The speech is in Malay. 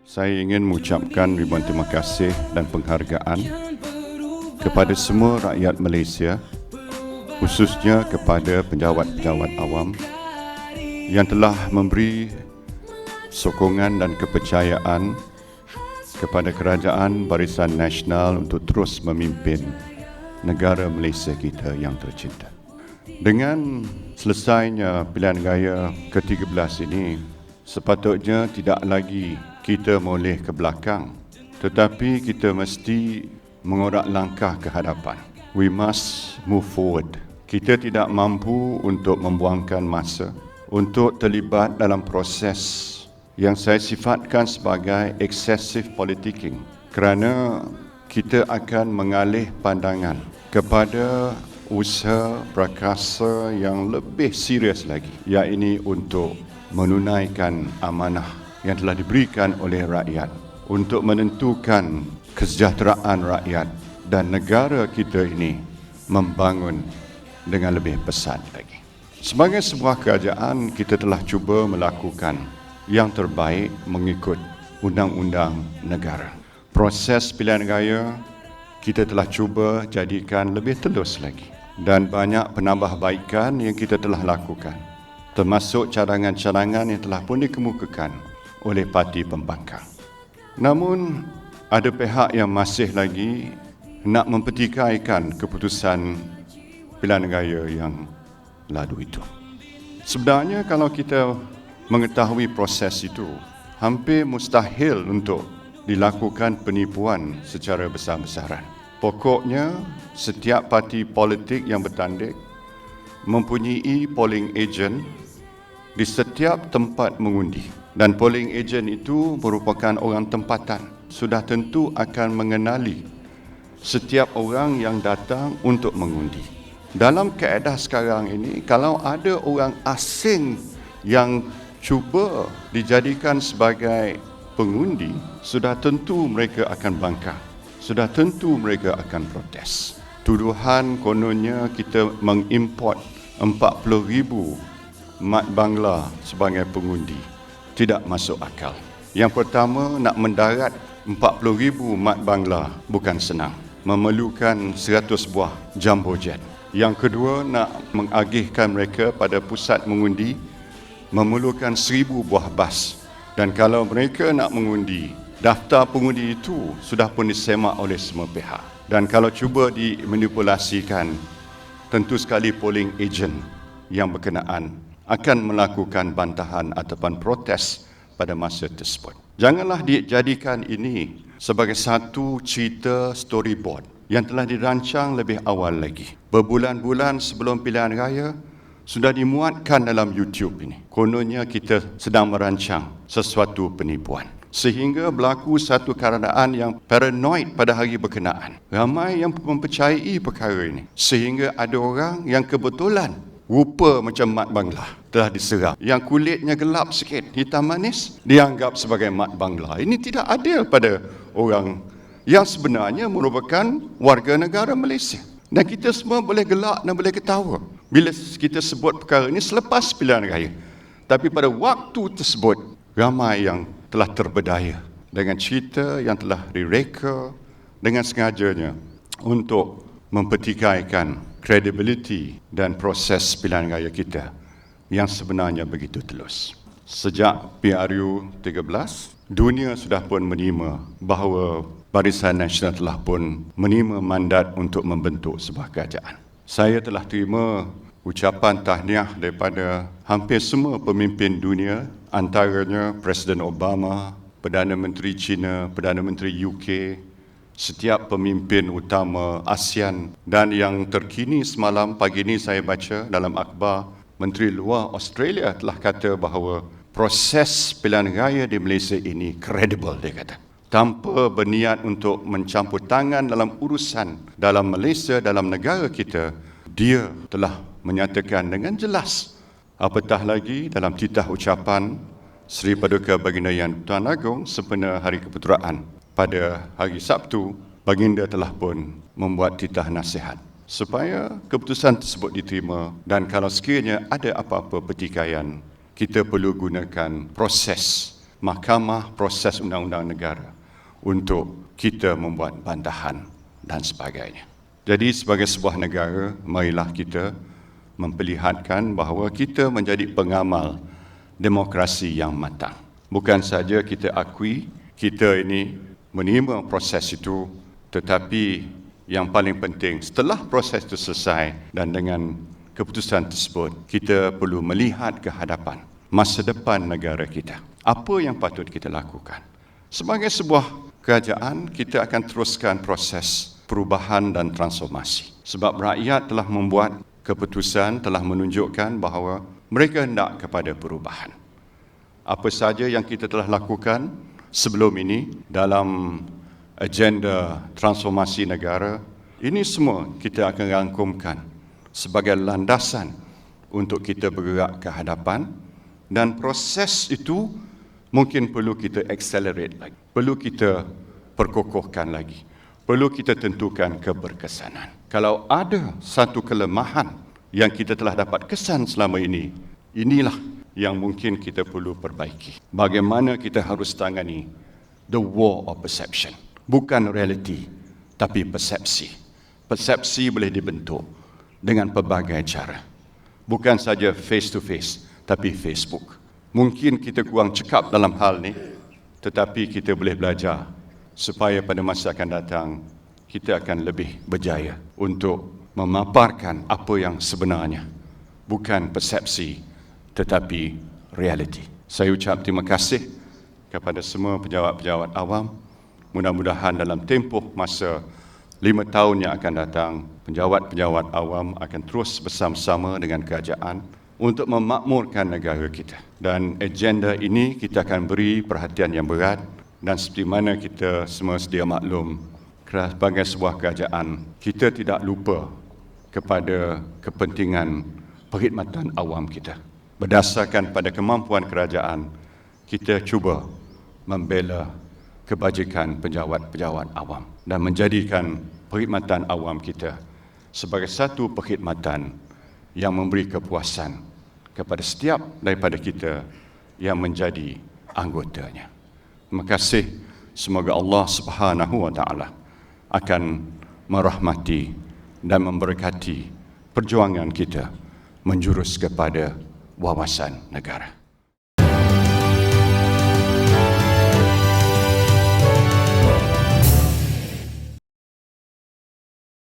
Saya ingin mengucapkan ribuan terima kasih dan penghargaan kepada semua rakyat Malaysia, khususnya kepada pejabat-pejabat awam yang telah memberi sokongan dan kepercayaan kepada Kerajaan Barisan Nasional untuk terus memimpin negara Malaysia kita yang tercinta. Dengan selesainya pilihan raya ke-13 ini, sepatutnya tidak lagi kita moleh ke belakang, tetapi kita mesti mengorak langkah ke hadapan. We must move forward. Kita tidak mampu untuk membuangkan masa untuk terlibat dalam proses yang saya sifatkan sebagai excessive politicking, kerana kita akan mengalih pandangan kepada usaha prakasa yang lebih serius lagi, iaitu untuk menunaikan amanah yang telah diberikan oleh rakyat untuk menentukan kesejahteraan rakyat dan negara kita ini membangun dengan lebih pesat lagi. Sebagai sebuah kerajaan, kita telah cuba melakukan yang terbaik mengikut undang-undang negara. Proses pilihan raya kita telah cuba jadikan lebih telus lagi, dan banyak penambahbaikan yang kita telah lakukan, termasuk cadangan-cadangan yang telah pun dikemukakan oleh parti pembangkang. Namun, ada pihak yang masih lagi nak mempertikaikan keputusan pilihan raya yang lalu itu. Sebenarnya kalau kita mengetahui proses itu, hampir mustahil untuk dilakukan penipuan secara besar-besaran. Pokoknya, setiap parti politik yang bertanding mempunyai polling agent di setiap tempat mengundi, dan polling agent itu merupakan orang tempatan. Sudah tentu akan mengenali setiap orang yang datang untuk mengundi. Dalam keadaan sekarang ini, kalau ada orang asing yang cuba dijadikan sebagai pengundi, sudah tentu mereka akan bangkang. Sudah tentu mereka akan protes. Tuduhan kononnya kita mengimport 40,000 mat bangla sebagai pengundi tidak masuk akal. Yang pertama, nak mendarat 40,000 mat bangla bukan senang. Memerlukan 100 buah jumbo jet. Yang kedua, nak mengagihkan mereka pada pusat mengundi memerlukan 1,000 buah bas. Dan kalau mereka nak mengundi, daftar pengundi itu sudah pun disemak oleh semua pihak. Dan kalau cuba dimanipulasikan, tentu sekali polling agent yang berkenaan akan melakukan bantahan ataupun protes pada masa tersebut. Janganlah dijadikan ini sebagai satu cerita storyboard yang telah dirancang lebih awal lagi. Berbulan-bulan sebelum pilihan raya, sudah dimuatkan dalam YouTube ini. Kononnya kita sedang merancang sesuatu penipuan, sehingga berlaku satu keadaan yang paranoid pada hari berkenaan. Ramai yang mempercayai perkara ini, sehingga ada orang yang kebetulan rupa macam mat bangla telah diserang. Yang kulitnya gelap sikit, hitam manis, dianggap sebagai mat bangla. Ini tidak adil pada orang yang sebenarnya merupakan warga negara Malaysia. Dan kita semua boleh gelak dan boleh ketawa bila kita sebut perkara ini selepas pilihan raya. Tapi pada waktu tersebut, ramai yang telah terberdaya dengan cerita yang telah direka dengan sengajanya untuk mempertikaikan kredibiliti dan proses pilihan raya kita yang sebenarnya begitu telus. Sejak PRU 13, dunia sudah pun menerima bahawa Barisan Nasional telah pun menerima mandat untuk membentuk sebuah kerajaan. Saya telah terima ucapan tahniah daripada hampir semua pemimpin dunia, antaranya Presiden Obama, Perdana Menteri China, Perdana Menteri UK, setiap pemimpin utama ASEAN, dan yang terkini semalam pagi ini saya baca dalam akhbar, Menteri Luar Australia telah kata bahawa proses pilihan raya di Malaysia ini kredibel, dia kata. Tanpa berniat untuk mencampur tangan dalam urusan dalam Malaysia, dalam negara kita, dia telah menyatakan dengan jelas. Apatah lagi dalam titah ucapan Seri Paduka Baginda Yang Tuan Agong sempena Hari Keputeraan pada hari Sabtu, Baginda telah pun membuat titah nasihat supaya keputusan tersebut diterima, dan kalau sekiranya ada apa-apa pertikaian, kita perlu gunakan proses Mahkamah Proses Undang-Undang Negara untuk kita membuat bantahan dan sebagainya. Jadi sebagai sebuah negara, marilah kita memperlihatkan bahawa kita menjadi pengamal demokrasi yang matang. Bukan saja kita akui kita ini menerima proses itu, tetapi yang paling penting setelah proses itu selesai dan dengan keputusan tersebut, kita perlu melihat ke hadapan masa depan negara kita. Apa yang patut kita lakukan? Sebagai sebuah kerajaan, kita akan teruskan proses perubahan dan transformasi. Sebab rakyat telah membuat keputusan, telah menunjukkan bahawa mereka hendak kepada perubahan. Apa saja yang kita telah lakukan sebelum ini dalam agenda transformasi negara, ini semua kita akan rangkumkan sebagai landasan untuk kita bergerak ke hadapan, dan proses itu mungkin perlu kita accelerate lagi, perlu kita perkokohkan lagi, perlu kita tentukan keberkesanan. Kalau ada satu kelemahan yang kita telah dapat kesan selama ini, inilah yang mungkin kita perlu perbaiki. Bagaimana kita harus tangani the war of perception. Bukan reality, tapi persepsi. Persepsi boleh dibentuk dengan pelbagai cara. Bukan saja face to face, tapi Facebook. Mungkin kita kurang cekap dalam hal ini, tetapi kita boleh belajar supaya pada masa akan datang kita akan lebih berjaya untuk memaparkan apa yang sebenarnya, bukan persepsi tetapi reality. Saya ucap terima kasih kepada semua pejabat-pejabat awam. Mudah-mudahan dalam tempoh masa 5 tahun yang akan datang, pejabat-pejabat awam akan terus bersama-sama dengan kerajaan untuk memakmurkan negara kita. Dan agenda ini kita akan beri perhatian yang berat, dan seperti mana kita semua sedia maklum, sebagai sebuah kerajaan, kita tidak lupa kepada kepentingan perkhidmatan awam kita. Berdasarkan pada kemampuan kerajaan, kita cuba membela kebajikan pejabat-pejabat awam dan menjadikan perkhidmatan awam kita sebagai satu perkhidmatan yang memberi kepuasan kepada setiap daripada kita yang menjadi anggotanya. Terima kasih. Semoga Allah Subhanahu wa taala akan merahmati dan memberkati perjuangan kita menjurus kepada wawasan negara.